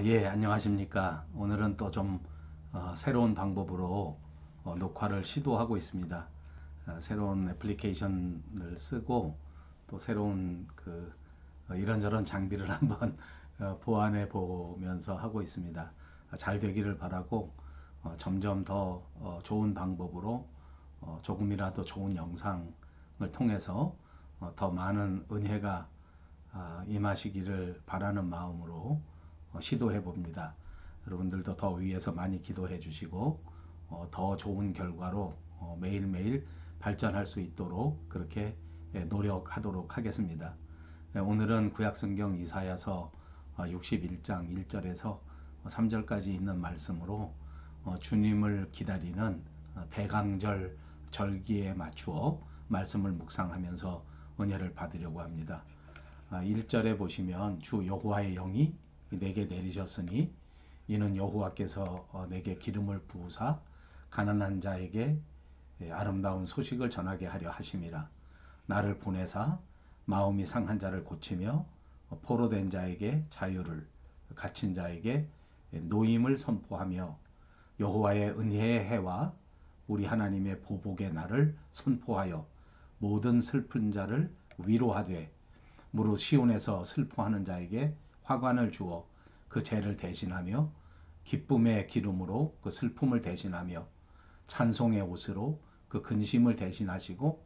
예, 안녕하십니까. 오늘은 또 좀 새로운 방법으로 녹화를 시도하고 있습니다. 새로운 애플리케이션을 쓰고 또 새로운 이런저런 장비를 한번 보완해 보면서 하고 있습니다. 잘 되기를 바라고 점점 더 좋은 방법으로 조금이라도 좋은 영상을 통해서 더 많은 은혜가 임하시기를 바라는 마음으로 시도해 봅니다. 여러분들도 더 위에서 많이 기도해 주시고 더 좋은 결과로 매일매일 발전할 수 있도록 그렇게 노력하도록 하겠습니다. 오늘은 구약성경 이사야서 61장 1절에서 3절까지 있는 말씀으로 주님을 기다리는 대강절 절기에 맞추어 말씀을 묵상하면서 은혜를 받으려고 합니다. 1절에 보시면 주 여호와의 영이 내게 내리셨으니 이는 여호와께서 내게 기름을 부으사 가난한 자에게 아름다운 소식을 전하게 하려 하심이라. 나를 보내사 마음이 상한 자를 고치며 포로된 자에게 자유를, 갇힌 자에게 노임을 선포하며 여호와의 은혜의 해와 우리 하나님의 보복의 날을 선포하여 모든 슬픈 자를 위로하되 무릇 시온에서 슬퍼하는 자에게 화관을 주어 그 죄를 대신하며 기쁨의 기름으로 그 슬픔을 대신하며 찬송의 옷으로 그 근심을 대신하시고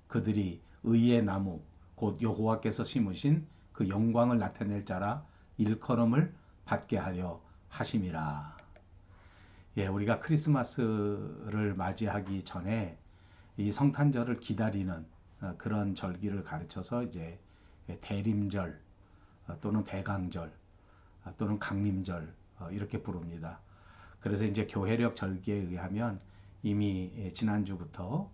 그들이 의의 나무 곧 여호와께서 심으신 그 영광을 나타낼 자라 일컬음을 받게 하려 하심이라. 예, 우리가 크리스마스를 맞이하기 전에 이 성탄절을 기다리는 그런 절기를 가르쳐서 이제 대림절 또는 대강절 또는 강림절 이렇게 부릅니다. 그래서 이제 교회력 절기에 의하면 이미 지난주부터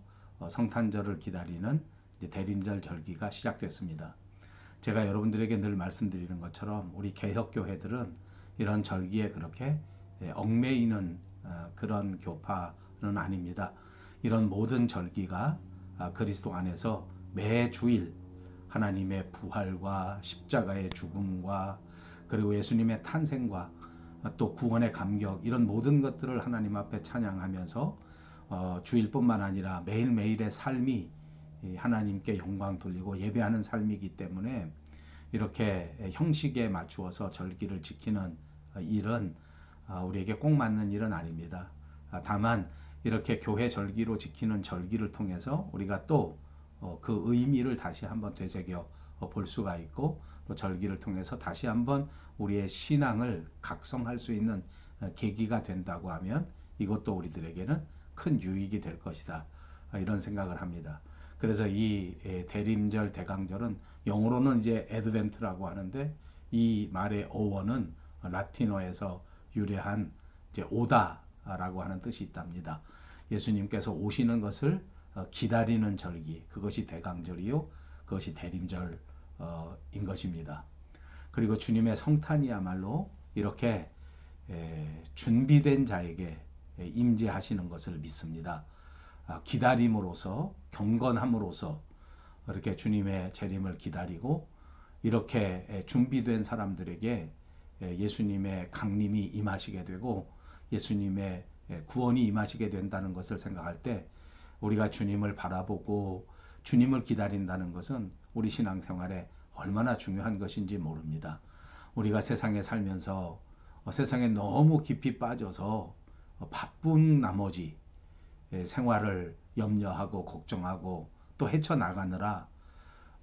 성탄절을 기다리는 이제 대림절 절기가 시작됐습니다. 제가 여러분들에게 늘 말씀드리는 것처럼 우리 개혁교회들은 이런 절기에 그렇게 얽매이는 그런 교파는 아닙니다. 이런 모든 절기가 그리스도 안에서 매 주일 하나님의 부활과 십자가의 죽음과 그리고 예수님의 탄생과 또 구원의 감격 이런 모든 것들을 하나님 앞에 찬양하면서 주일뿐만 아니라 매일매일의 삶이 하나님께 영광 돌리고 예배하는 삶이기 때문에 이렇게 형식에 맞추어서 절기를 지키는 일은 우리에게 꼭 맞는 일은 아닙니다. 다만 이렇게 교회 절기로 지키는 절기를 통해서 우리가 또 그 의미를 다시 한번 되새겨 볼 수가 있고 또 절기를 통해서 다시 한번 우리의 신앙을 각성할 수 있는 계기가 된다고 하면 이것도 우리들에게는 큰 유익이 될 것이다. 이런 생각을 합니다. 그래서 이 대림절 대강절은 영어로는 이제 애드벤트라고 하는데 이 말의 어원은 라틴어에서 유래한 이제 오다라고 하는 뜻이 있답니다. 예수님께서 오시는 것을 기다리는 절기, 그것이 대강절이요, 그것이 대림절인 것입니다. 그리고 주님의 성탄이야말로 이렇게 준비된 자에게 임재하시는 것을 믿습니다. 기다림으로써 경건함으로써 이렇게 주님의 재림을 기다리고 이렇게 준비된 사람들에게 예수님의 강림이 임하시게 되고 예수님의 구원이 임하시게 된다는 것을 생각할 때 우리가 주님을 바라보고 주님을 기다린다는 것은 우리 신앙생활에 얼마나 중요한 것인지 모릅니다. 우리가 세상에 살면서 세상에 너무 깊이 빠져서 바쁜 나머지 생활을 염려하고 걱정하고 또 헤쳐나가느라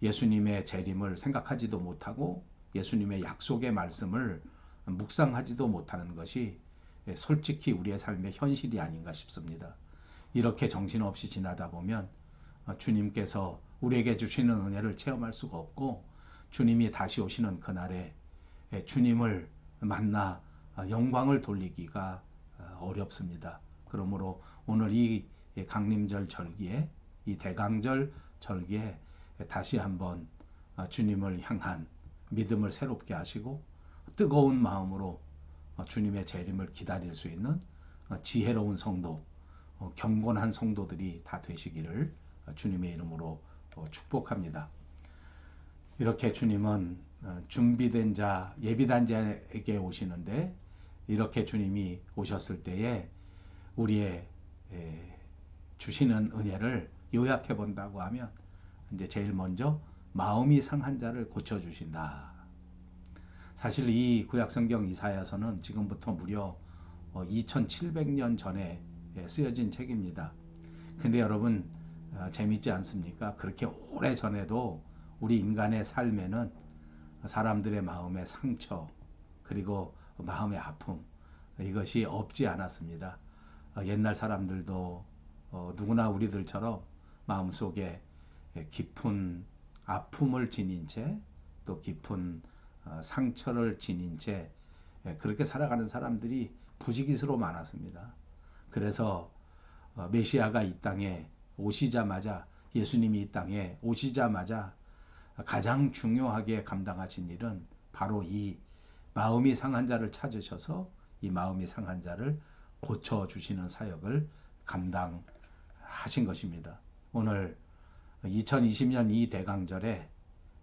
예수님의 재림을 생각하지도 못하고 예수님의 약속의 말씀을 묵상하지도 못하는 것이 솔직히 우리의 삶의 현실이 아닌가 싶습니다. 이렇게 정신없이 지나다 보면 주님께서 우리에게 주시는 은혜를 체험할 수가 없고 주님이 다시 오시는 그날에 주님을 만나 영광을 돌리기가 어렵습니다. 그러므로 오늘 이 강림절 절기에 이 대강절 절기에 다시 한번 주님을 향한 믿음을 새롭게 하시고 뜨거운 마음으로 주님의 재림을 기다릴 수 있는 지혜로운 성도, 경건한 성도들이 다 되시기를 주님의 이름으로 축복합니다. 이렇게 주님은 준비된 자, 예비된 자에게 오시는데, 이렇게 주님이 오셨을 때에 우리의 주시는 은혜를 요약해 본다고 하면, 이제 제일 먼저 마음이 상한 자를 고쳐 주신다. 사실 이 구약성경 이사야서는 지금부터 무려 2700년 전에 쓰여진 책입니다. 근데 여러분, 재밌지 않습니까? 그렇게 오래 전에도 우리 인간의 삶에는 사람들의 마음의 상처, 그리고 마음의 아픔, 이것이 없지 않았습니다. 옛날 사람들도 누구나 우리들처럼 마음속에 깊은 아픔을 지닌 채, 또 깊은 상처를 지닌 채 그렇게 살아가는 사람들이 부지기수로 많았습니다. 그래서 메시아가 이 땅에 오시자마자, 예수님이 이 땅에 오시자마자 가장 중요하게 감당하신 일은 바로 이 마음이 상한 자를 찾으셔서 이 마음이 상한 자를 고쳐주시는 사역을 감당하신 것입니다. 오늘 2020년 이 대강절에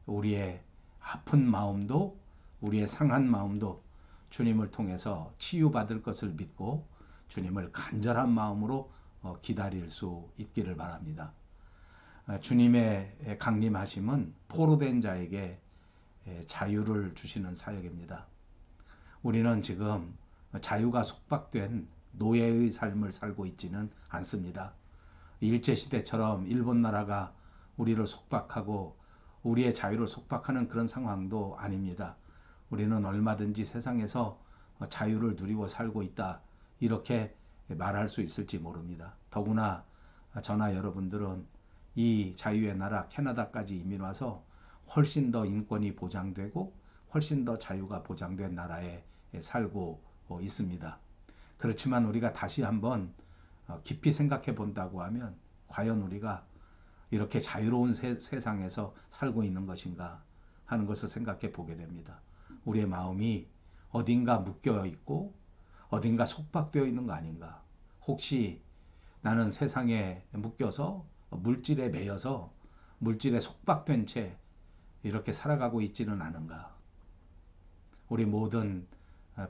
우리의 아픈 마음도, 우리의 상한 마음도 주님을 통해서 치유받을 것을 믿고 주님을 간절한 마음으로 기다릴 수 있기를 바랍니다. 주님의 강림하심은 포로된 자에게 자유를 주시는 사역입니다. 우리는 지금 자유가 속박된 노예의 삶을 살고 있지는 않습니다. 일제시대처럼 일본 나라가 우리를 속박하고 우리의 자유를 속박하는 그런 상황도 아닙니다. 우리는 얼마든지 세상에서 자유를 누리고 살고 있다, 이렇게 말할 수 있을지 모릅니다. 더구나 저나 여러분들은 이 자유의 나라 캐나다까지 이민 와서 훨씬 더 인권이 보장되고 훨씬 더 자유가 보장된 나라에 살고 있습니다. 그렇지만 우리가 다시 한번 깊이 생각해 본다고 하면, 과연 우리가 이렇게 자유로운 세상에서 살고 있는 것인가 하는 것을 생각해 보게 됩니다. 우리의 마음이 어딘가 묶여 있고 어딘가 속박되어 있는 거 아닌가? 혹시 나는 세상에 묶여서 물질에 매여서 물질에 속박된 채 이렇게 살아가고 있지는 않은가? 우리 모든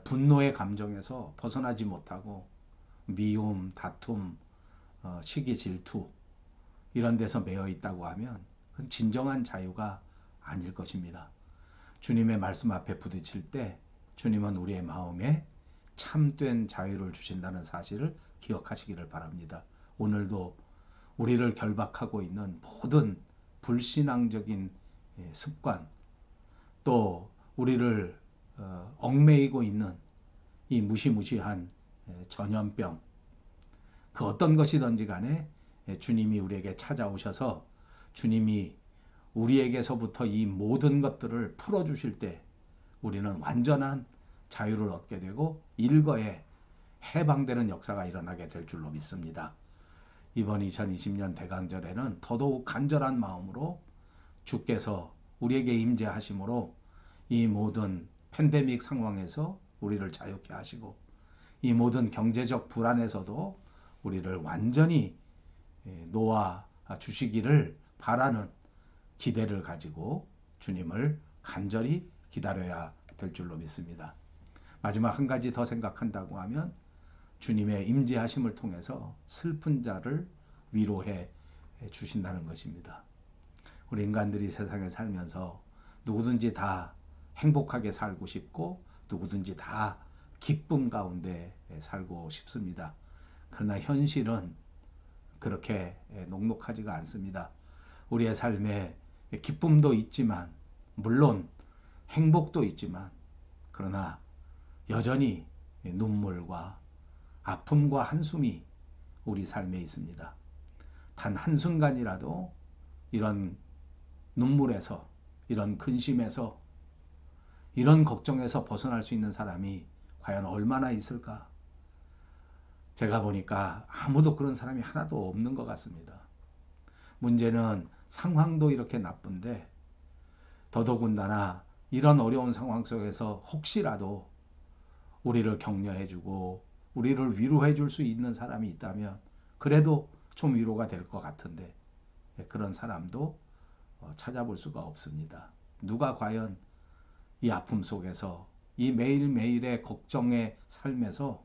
분노의 감정에서 벗어나지 못하고 미움, 다툼, 시기, 질투 이런 데서 매여 있다고 하면 그건 진정한 자유가 아닐 것입니다. 주님의 말씀 앞에 부딪힐 때 주님은 우리의 마음에 참된 자유를 주신다는 사실을 기억하시기를 바랍니다. 오늘도 우리를 결박하고 있는 모든 불신앙적인 습관, 또 우리를 얽매이고 있는 이 무시무시한 전염병, 그 어떤 것이든지 간에 주님이 우리에게 찾아오셔서 주님이 우리에게서부터 이 모든 것들을 풀어주실 때 우리는 완전한 자유를 얻게 되고 일거에 해방되는 역사가 일어나게 될 줄로 믿습니다. 이번 2020년 대강절에는 더더욱 간절한 마음으로 주께서 우리에게 임재하심으로 이 모든 팬데믹 상황에서 우리를 자유케 하시고 이 모든 경제적 불안에서도 우리를 완전히 놓아 주시기를 바라는 기대를 가지고 주님을 간절히 기다려야 될 줄로 믿습니다. 마지막 한 가지 더 생각한다고 하면 주님의 임재하심을 통해서 슬픈 자를 위로해 주신다는 것입니다. 우리 인간들이 세상에 살면서 누구든지 다 행복하게 살고 싶고 누구든지 다 기쁨 가운데 살고 싶습니다. 그러나 현실은 그렇게 녹록하지가 않습니다. 우리의 삶에 기쁨도 있지만, 물론 행복도 있지만, 그러나 여전히 눈물과 아픔과 한숨이 우리 삶에 있습니다. 단 한순간이라도 이런 눈물에서, 이런 근심에서, 이런 걱정에서 벗어날 수 있는 사람이 과연 얼마나 있을까? 제가 보니까 아무도 그런 사람이 하나도 없는 것 같습니다. 문제는 상황도 이렇게 나쁜데 더더군다나 이런 어려운 상황 속에서 혹시라도 우리를 격려해주고 우리를 위로해줄 수 있는 사람이 있다면 그래도 좀 위로가 될 것 같은데 그런 사람도 찾아볼 수가 없습니다. 누가 과연 이 아픔 속에서 이 매일매일의 걱정의 삶에서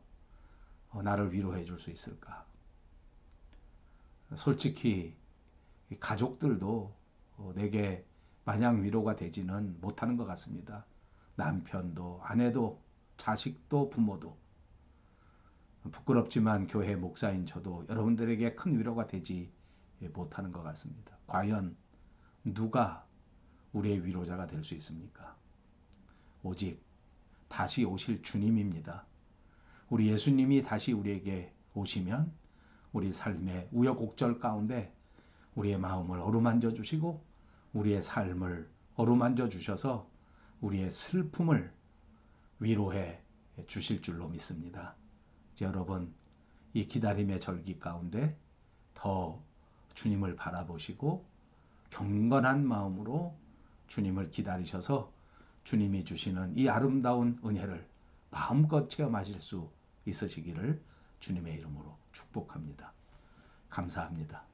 나를 위로해 줄 수 있을까? 솔직히 가족들도 내게 마냥 위로가 되지는 못하는 것 같습니다. 남편도 아내도 자식도 부모도. 부끄럽지만 교회 목사인 저도 여러분들에게 큰 위로가 되지 못하는 것 같습니다. 과연 누가 우리의 위로자가 될 수 있습니까? 오직 다시 오실 주님입니다. 우리 예수님이 다시 우리에게 오시면 우리 삶의 우여곡절 가운데 우리의 마음을 어루만져 주시고 우리의 삶을 어루만져 주셔서 우리의 슬픔을 위로해 주실 줄로 믿습니다. 여러분, 이 기다림의 절기 가운데 더 주님을 바라보시고 경건한 마음으로 주님을 기다리셔서 주님이 주시는 이 아름다운 은혜를 마음껏 체험하실 수 있으시기를 주님의 이름으로 축복합니다. 감사합니다.